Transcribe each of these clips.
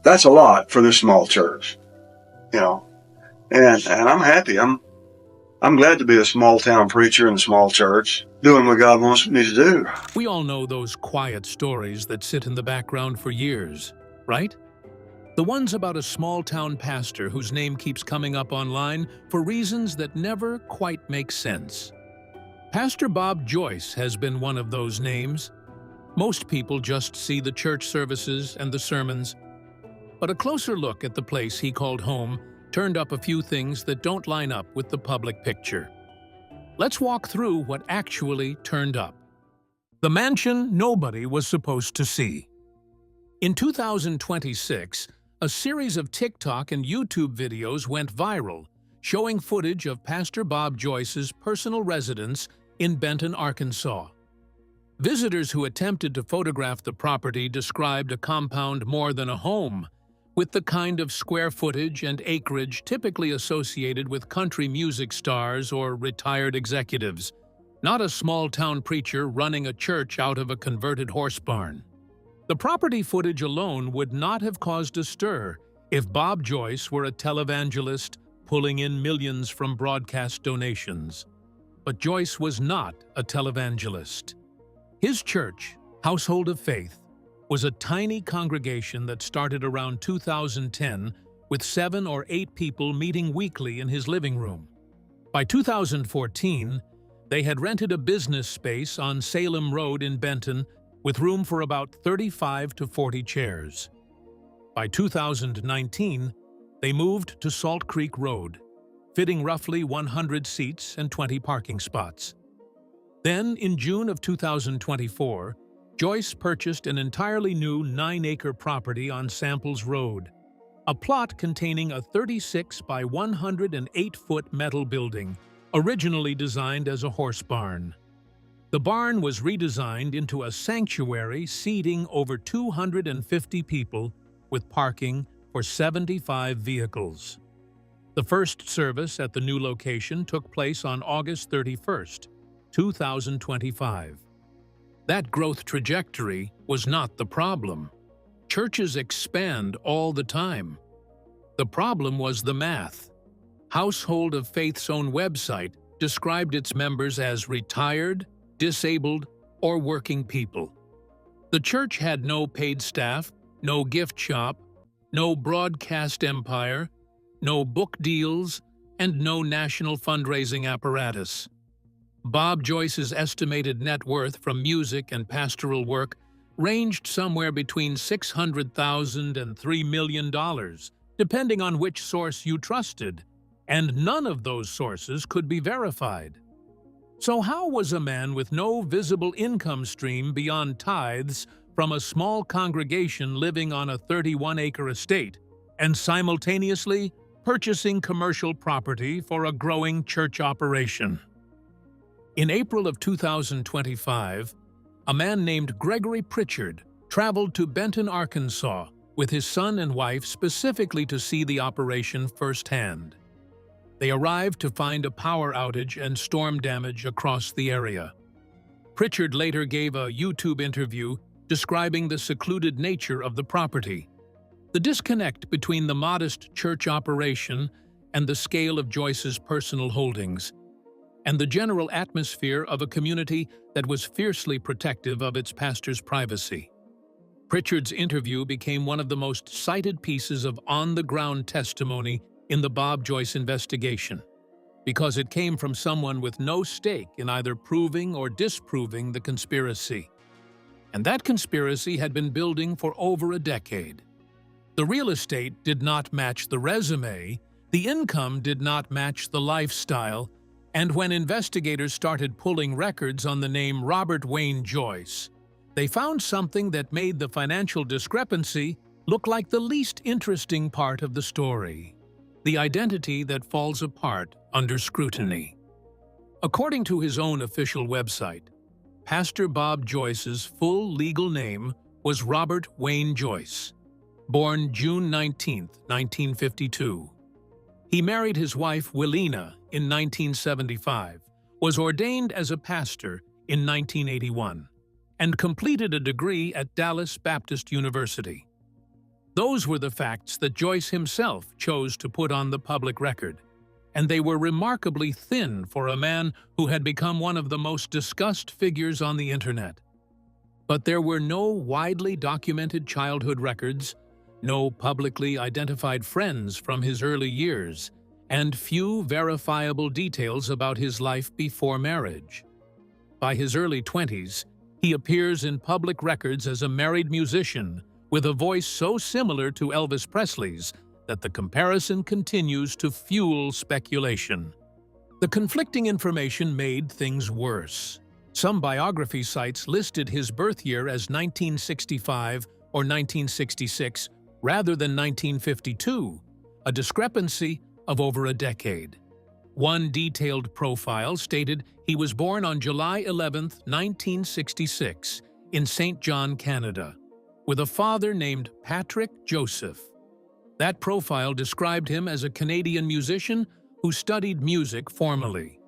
That's a lot for this small church, you know. And I'm happy. I'm glad to be a small town preacher in a small church, doing what God wants me to do. We all know those quiet stories that sit in the background for years, right? The ones about a small-town pastor whose name keeps coming up online for reasons that never quite make sense. Pastor Bob Joyce has been one of those names. Most people just see the church services and the sermons, but a closer look at the place he called home turned up a few things that don't line up with the public picture. Let's walk through what actually turned up. The mansion nobody was supposed to see. In 2026, a series of TikTok and YouTube videos went viral, showing footage of Pastor Bob Joyce's personal residence in Benton, Arkansas. Visitors who attempted to photograph the property described a compound more than a home, with the kind of square footage and acreage typically associated with country music stars or retired executives, not a small-town preacher running a church out of a converted horse barn. The property footage alone would not have caused a stir if Bob Joyce were a televangelist pulling in millions from broadcast donations. But Joyce was not a televangelist. His church, Household of Faith, was a tiny congregation that started around 2010 with 7 or 8 people meeting weekly in his living room. By 2014, they had rented a business space on Salem Road in Benton with room for about 35 to 40 chairs. By 2019, they moved to Salt Creek Road, fitting roughly 100 seats and 20 parking spots. Then, in June of 2024, Joyce purchased an entirely new 9-acre property on Samples Road, a plot containing a 36 by 108-foot metal building, originally designed as a horse barn. The barn was redesigned into a sanctuary seating over 250 people with parking for 75 vehicles. The first service at the new location took place on August 31st, 2025. That growth trajectory was not the problem. Churches expand all the time. The problem was the math. Household of Faith's own website described its members as retired, disabled, or working people. The church had no paid staff, no gift shop, no broadcast empire, no book deals, and no national fundraising apparatus. Bob Joyce's estimated net worth from music and pastoral work ranged somewhere between $600,000 and $3 million, depending on which source you trusted, and none of those sources could be verified. So how was a man with no visible income stream beyond tithes from a small congregation living on a 31-acre estate and simultaneously purchasing commercial property for a growing church operation? In April of 2025, a man named Gregory Pritchard traveled to Benton, Arkansas with his son and wife specifically to see the operation firsthand. They arrived to find a power outage and storm damage across the area. Pritchard later gave a YouTube interview describing the secluded nature of the property, the disconnect between the modest church operation and the scale of Joyce's personal holdings, and the general atmosphere of a community that was fiercely protective of its pastor's privacy. Pritchard's interview became one of the most cited pieces of on-the-ground testimony in the Bob Joyce investigation, because it came from someone with no stake in either proving or disproving the conspiracy. And that conspiracy had been building for over a decade. The real estate did not match the resume, the income did not match the lifestyle, and when investigators started pulling records on the name Robert Wayne Joyce, they found something that made the financial discrepancy look like the least interesting part of the story: the identity that falls apart under scrutiny. According to his own official website, Pastor Bob Joyce's full legal name was Robert Wayne Joyce, born June 19, 1952. He married his wife Willena in 1975, was ordained as a pastor in 1981, and completed a degree at Dallas Baptist University. Those were the facts that Joyce himself chose to put on the public record, and they were remarkably thin for a man who had become one of the most discussed figures on the internet. But there were no widely documented childhood records, no publicly identified friends from his early years, and few verifiable details about his life before marriage. By his early 20s, he appears in public records as a married musician with a voice so similar to Elvis Presley's that the comparison continues to fuel speculation. The conflicting information made things worse. Some biography sites listed his birth year as 1965 or 1966 rather than 1952, a discrepancy of over a decade. One detailed profile stated he was born on July 11, 1966, in St. John, Canada, with a father named Patrick Joseph. That profile described him as a Canadian musician who studied music formally.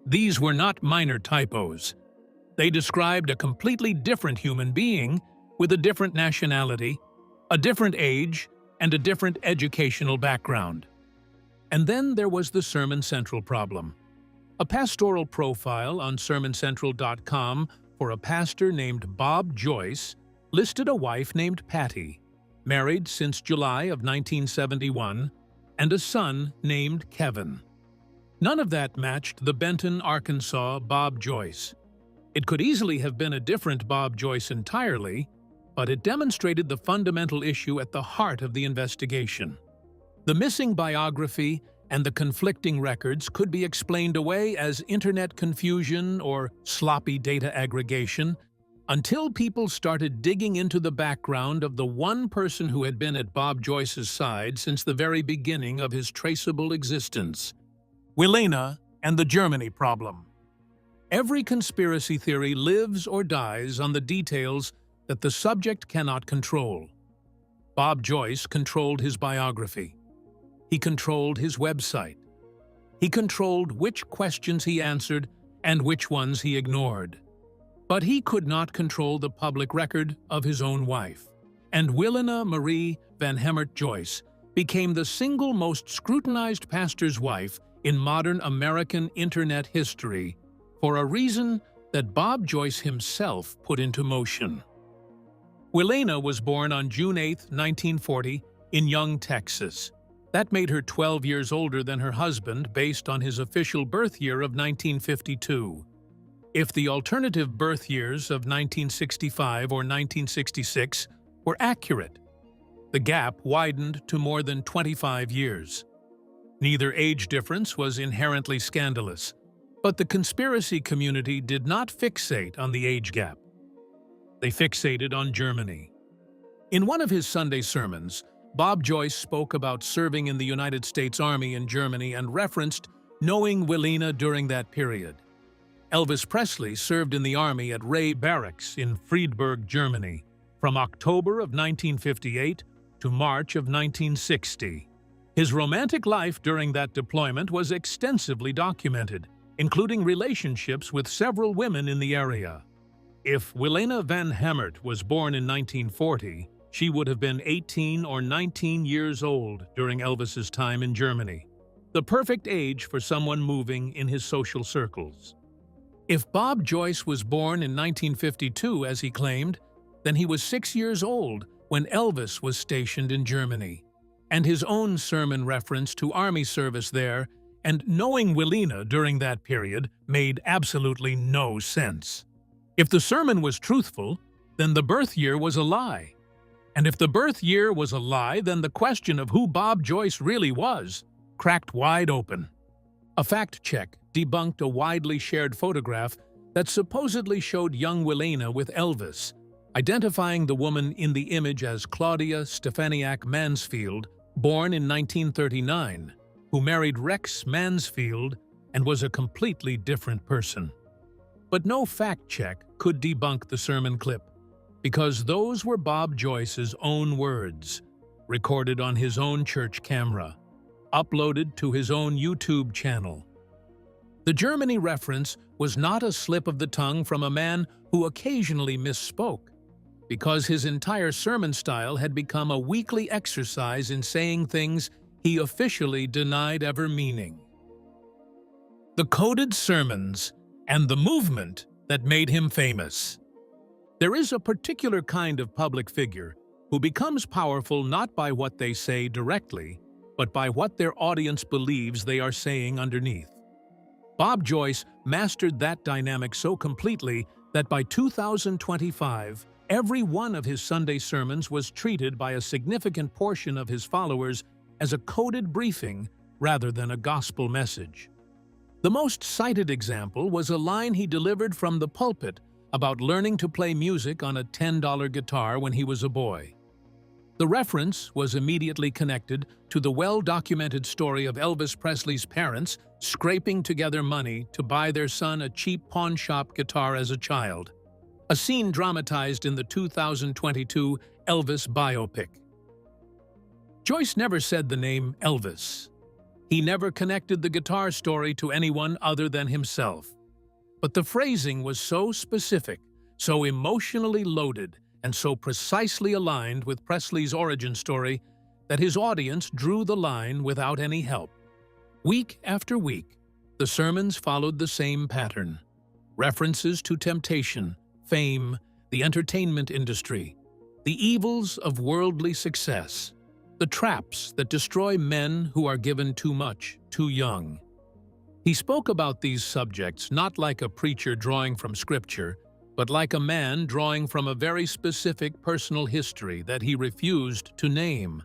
These were not minor typos. They described a completely different human being with a different nationality, a different age, and a different educational background. And then there was the Sermon Central problem. A pastoral profile on sermoncentral.com for a pastor named Bob Joyce listed a wife named Patty, married since July of 1971, and a son named Kevin. None of that matched the Benton, Arkansas Bob Joyce. It could easily have been a different Bob Joyce entirely, but it demonstrated the fundamental issue at the heart of the investigation. The missing biography and the conflicting records could be explained away as internet confusion or sloppy data aggregation until people started digging into the background of the one person who had been at Bob Joyce's side since the very beginning of his traceable existence: Willena and the Germany problem. Every conspiracy theory lives or dies on the details that the subject cannot control. Bob Joyce controlled his biography. He controlled his website. He controlled which questions he answered and which ones he ignored. But he could not control the public record of his own wife. And Willena Marie Van Hemert Joyce became the single most scrutinized pastor's wife in modern American internet history for a reason that Bob Joyce himself put into motion. Willena was born on June 8, 1940, in Young, Texas. That made her 12 years older than her husband based on his official birth year of 1952. If the alternative birth years of 1965 or 1966 were accurate, the gap widened to more than 25 years. Neither age difference was inherently scandalous, but the conspiracy community did not fixate on the age gap. They fixated on Germany. In one of his Sunday sermons, Bob Joyce spoke about serving in the United States Army in Germany and referenced knowing Willena during that period. Elvis Presley served in the Army at Ray Barracks in Friedberg, Germany, from October of 1958 to March of 1960. His romantic life during that deployment was extensively documented, including relationships with several women in the area. If Willena Van Hemert was born in 1940, she would have been 18 or 19 years old during Elvis's time in Germany, the perfect age for someone moving in his social circles. If Bob Joyce was born in 1952, as he claimed, then he was 6 years old when Elvis was stationed in Germany, and his own sermon reference to Army service there and knowing Willena during that period made absolutely no sense. If the sermon was truthful, then the birth year was a lie. And if the birth year was a lie, then the question of who Bob Joyce really was cracked wide open. A fact check debunked a widely shared photograph that supposedly showed young Willena with Elvis, identifying the woman in the image as Claudia Stefaniak Mansfield, born in 1939, who married Rex Mansfield and was a completely different person. But no fact check could debunk the sermon clip, because those were Bob Joyce's own words, recorded on his own church camera, uploaded to his own YouTube channel. The Germany reference was not a slip of the tongue from a man who occasionally misspoke. because his entire sermon style had become a weekly exercise in saying things he officially denied ever meaning. The coded sermons and the movement that made him famous. There is a particular kind of public figure who becomes powerful not by what they say directly, but by what their audience believes they are saying underneath. Bob Joyce mastered that dynamic so completely that by 2025, every one of his Sunday sermons was treated by a significant portion of his followers as a coded briefing rather than a gospel message. The most cited example was a line he delivered from the pulpit about learning to play music on a $10 guitar when he was a boy. The reference was immediately connected to the well-documented story of Elvis Presley's parents scraping together money to buy their son a cheap pawn shop guitar as a child, a scene dramatized in the 2022 Elvis biopic. Joyce never said the name Elvis. He never connected the guitar story to anyone other than himself. But the phrasing was so specific, so emotionally loaded, and so precisely aligned with Presley's origin story that his audience drew the line without any help. Week after week, the sermons followed the same pattern. References to temptation, fame, the entertainment industry, the evils of worldly success, the traps that destroy men who are given too much, too young. He spoke about these subjects not like a preacher drawing from Scripture, but like a man drawing from a very specific personal history that he refused to name.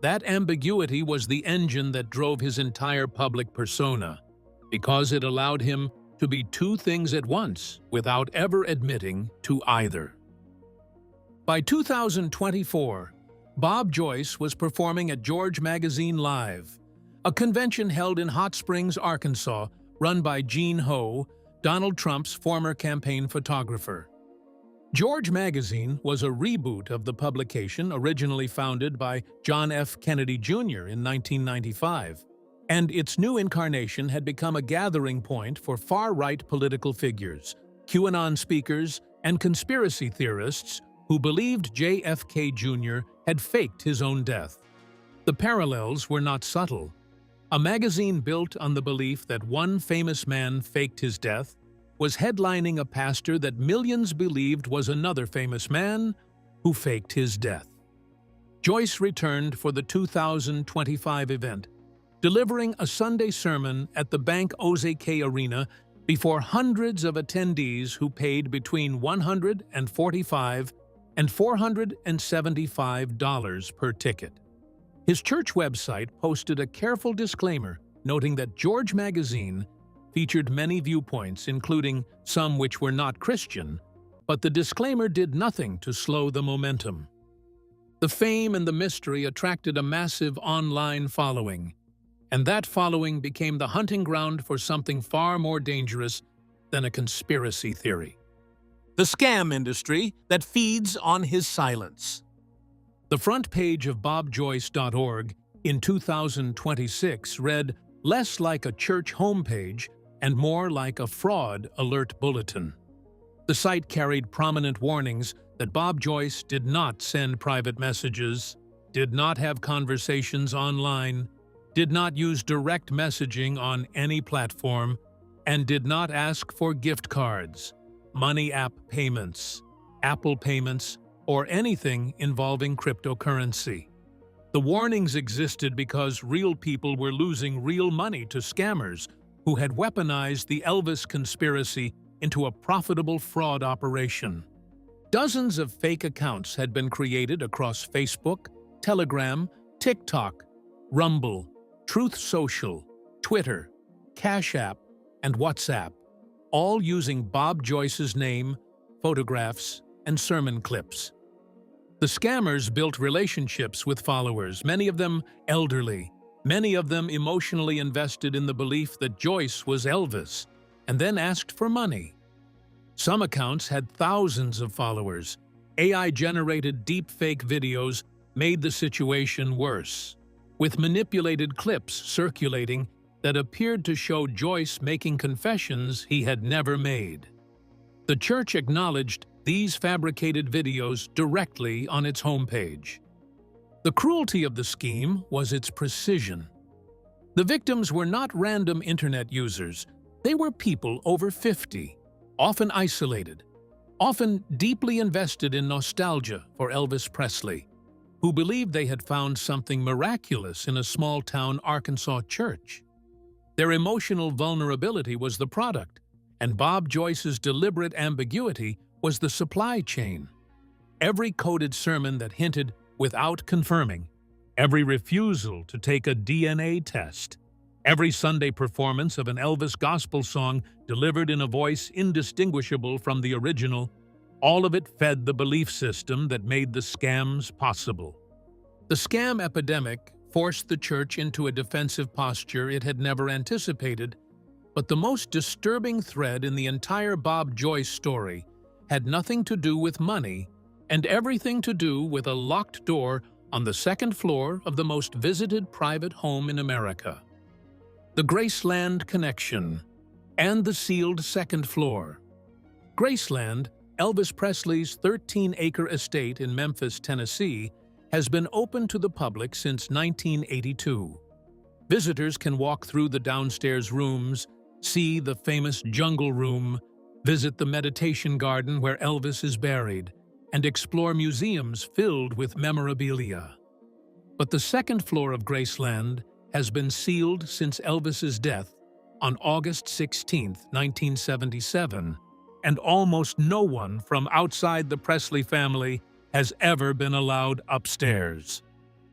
That ambiguity was the engine that drove his entire public persona, because it allowed him to be two things at once without ever admitting to either. By 2024, Bob Joyce was performing at George Magazine Live, a convention held in Hot Springs, Arkansas, run by Gene Ho, Donald Trump's former campaign photographer. George Magazine was a reboot of the publication originally founded by John F. Kennedy Jr. in 1995, and its new incarnation had become a gathering point for far-right political figures, QAnon speakers, and conspiracy theorists who believed JFK Jr. had faked his own death. The parallels were not subtle. A magazine built on the belief that one famous man faked his death was headlining a pastor that millions believed was another famous man who faked his death. Joyce returned for the 2025 event, delivering a Sunday sermon at the Bank OZK Arena before hundreds of attendees who paid between $145 and $475 per ticket. His church website posted a careful disclaimer noting that George Magazine featured many viewpoints, including some which were not Christian, but the disclaimer did nothing to slow the momentum. The fame and the mystery attracted a massive online following, and that following became the hunting ground for something far more dangerous than a conspiracy theory: the scam industry that feeds on his silence. The front page of bobjoyce.org in 2026 read less like a church homepage and more like a fraud alert bulletin. The site carried prominent warnings that Bob Joyce did not send private messages, did not have conversations online, did not use direct messaging on any platform, and did not ask for gift cards, money app payments, Apple payments, or anything involving cryptocurrency. The warnings existed because real people were losing real money to scammers who had weaponized the Elvis conspiracy into a profitable fraud operation. Dozens of fake accounts had been created across Facebook, Telegram, TikTok, Rumble, Truth Social, Twitter, Cash App, and WhatsApp, all using Bob Joyce's name, photographs, and sermon clips. The scammers built relationships with followers, many of them elderly, many of them emotionally invested in the belief that Joyce was Elvis, and then asked for money. Some accounts had thousands of followers. AI-generated deepfake videos made the situation worse, with manipulated clips circulating that appeared to show Joyce making confessions he had never made. The church acknowledged these fabricated videos directly on its homepage. The cruelty of the scheme was its precision. The victims were not random internet users. They were people over 50, often isolated, often deeply invested in nostalgia for Elvis Presley, who believed they had found something miraculous in a small-town Arkansas church. Their emotional vulnerability was the product, and Bob Joyce's deliberate ambiguity was the supply chain. Every coded sermon that hinted without confirming, every refusal to take a DNA test, every Sunday performance of an Elvis gospel song delivered in a voice indistinguishable from the original, all of it fed the belief system that made the scams possible. The scam epidemic forced the church into a defensive posture it had never anticipated, but the most disturbing thread in the entire Bob Joyce story had nothing to do with money and everything to do with a locked door on the second floor of the most visited private home in America. The Graceland connection and the sealed second floor. Graceland, Elvis Presley's 13-acre estate in Memphis, Tennessee, has been open to the public since 1982. Visitors can walk through the downstairs rooms, see the famous Jungle Room, visit the meditation garden where Elvis is buried, and explore museums filled with memorabilia. But the second floor of Graceland has been sealed since Elvis's death on August 16, 1977, and almost no one from outside the Presley family has ever been allowed upstairs.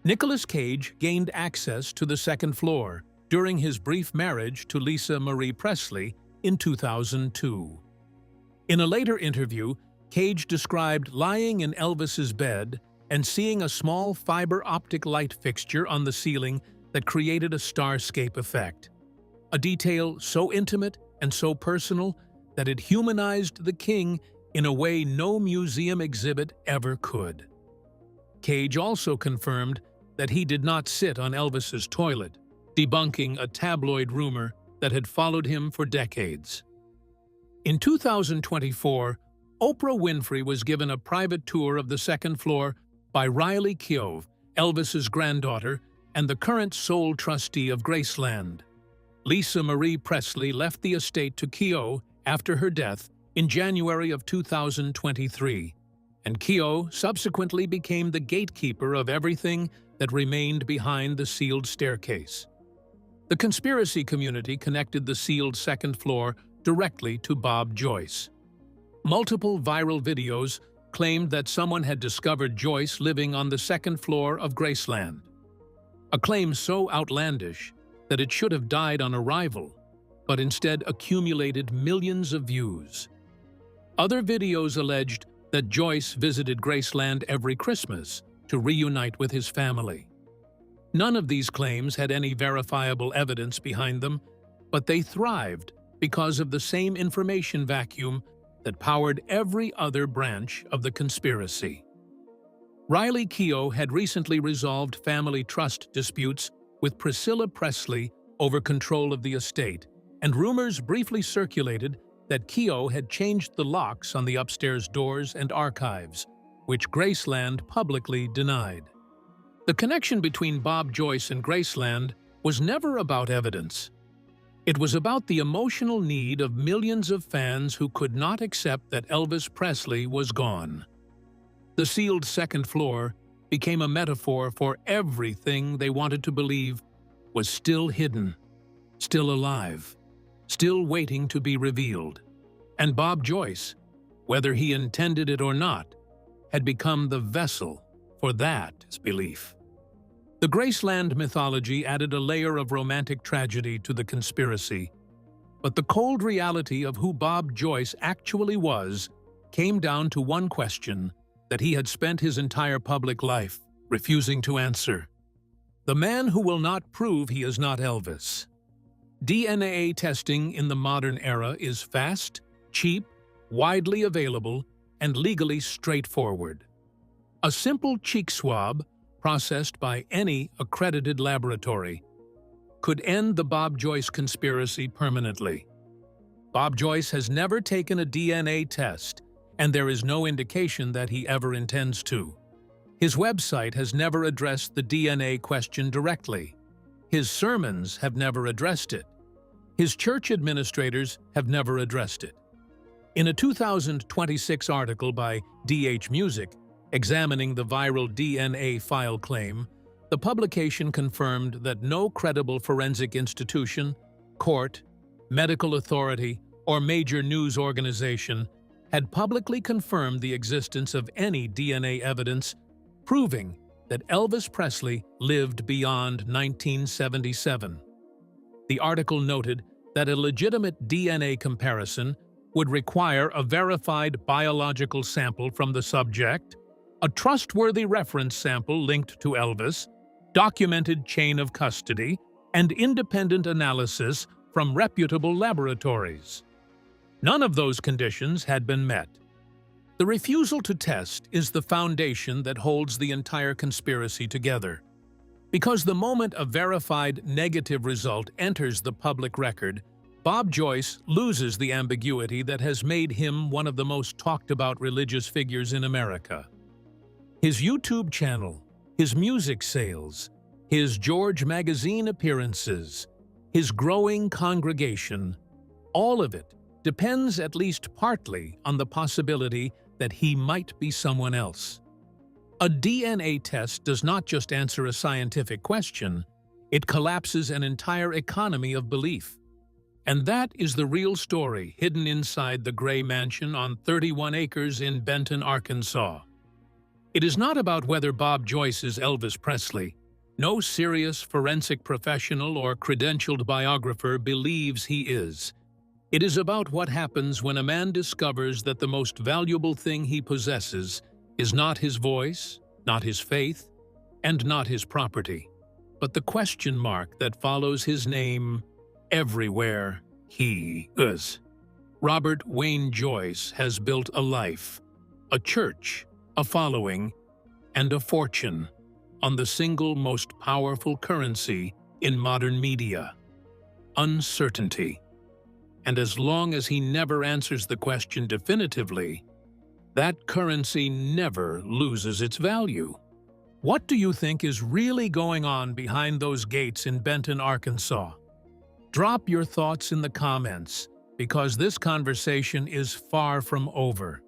Nicolas Cage gained access to the second floor during his brief marriage to Lisa Marie Presley in 2002. In a later interview, Cage described lying in Elvis's bed and seeing a small fiber-optic light fixture on the ceiling that created a starscape effect, a detail so intimate and so personal that it humanized the king in a way no museum exhibit ever could. Cage also confirmed that he did not sit on Elvis's toilet, debunking a tabloid rumor that had followed him for decades. In 2024, Oprah Winfrey was given a private tour of the second floor by Riley Keough, Elvis's granddaughter and the current sole trustee of Graceland. Lisa Marie Presley left the estate to Keough after her death in January of 2023, and Keough subsequently became the gatekeeper of everything that remained behind the sealed staircase. The conspiracy community connected the sealed second floor directly to Bob Joyce. Multiple viral videos claimed that someone had discovered Joyce living on the second floor of Graceland, a claim so outlandish that it should have died on arrival, but instead accumulated millions of views. Other videos alleged that Joyce visited Graceland every Christmas to reunite with his family. None of these claims had any verifiable evidence behind them, but they thrived because of the same information vacuum that powered every other branch of the conspiracy. Riley Keough had recently resolved family trust disputes with Priscilla Presley over control of the estate, and rumors briefly circulated that Keough had changed the locks on the upstairs doors and archives, which Graceland publicly denied. The connection between Bob Joyce and Graceland was never about evidence. It was about the emotional need of millions of fans who could not accept that Elvis Presley was gone. The sealed second floor became a metaphor for everything they wanted to believe was still hidden, still alive, still waiting to be revealed. And Bob Joyce, whether he intended it or not, had become the vessel for that belief. The Graceland mythology added a layer of romantic tragedy to the conspiracy, but the cold reality of who Bob Joyce actually was came down to one question that he had spent his entire public life refusing to answer. The man who will not prove he is not Elvis. DNA testing in the modern era is fast, cheap, widely available, and legally straightforward. A simple cheek swab, processed by any accredited laboratory, could end the Bob Joyce conspiracy permanently. Bob Joyce has never taken a DNA test, and there is no indication that he ever intends to. His website has never addressed the DNA question directly. His sermons have never addressed it. His church administrators have never addressed it. In a 2026 article by DH Music examining the viral DNA file claim, the publication confirmed that no credible forensic institution, court, medical authority, or major news organization had publicly confirmed the existence of any DNA evidence proving that Elvis Presley lived beyond 1977. The article noted that a legitimate DNA comparison would require a verified biological sample from the subject, a trustworthy reference sample linked to Elvis, documented chain of custody, and independent analysis from reputable laboratories. None of those conditions had been met. The refusal to test is the foundation that holds the entire conspiracy together. Because the moment a verified negative result enters the public record, Bob Joyce loses the ambiguity that has made him one of the most talked-about religious figures in America. His YouTube channel, his music sales, his George magazine appearances, his growing congregation, all of it depends at least partly on the possibility that he might be someone else. A DNA test does not just answer a scientific question, it collapses an entire economy of belief. And that is the real story hidden inside the gray mansion on 31 acres in Benton, Arkansas. It is not about whether Bob Joyce is Elvis Presley. No serious forensic professional or credentialed biographer believes he is. It is about what happens when a man discovers that the most valuable thing he possesses is not his voice, not his faith, and not his property, but the question mark that follows his name everywhere he is. Robert Wayne Joyce has built a life, a church, a following, and a fortune on the single most powerful currency in modern media: uncertainty. And as long as he never answers the question definitively, that currency never loses its value. What do you think is really going on behind those gates in Benton, Arkansas? Drop your thoughts in the comments, because this conversation is far from over.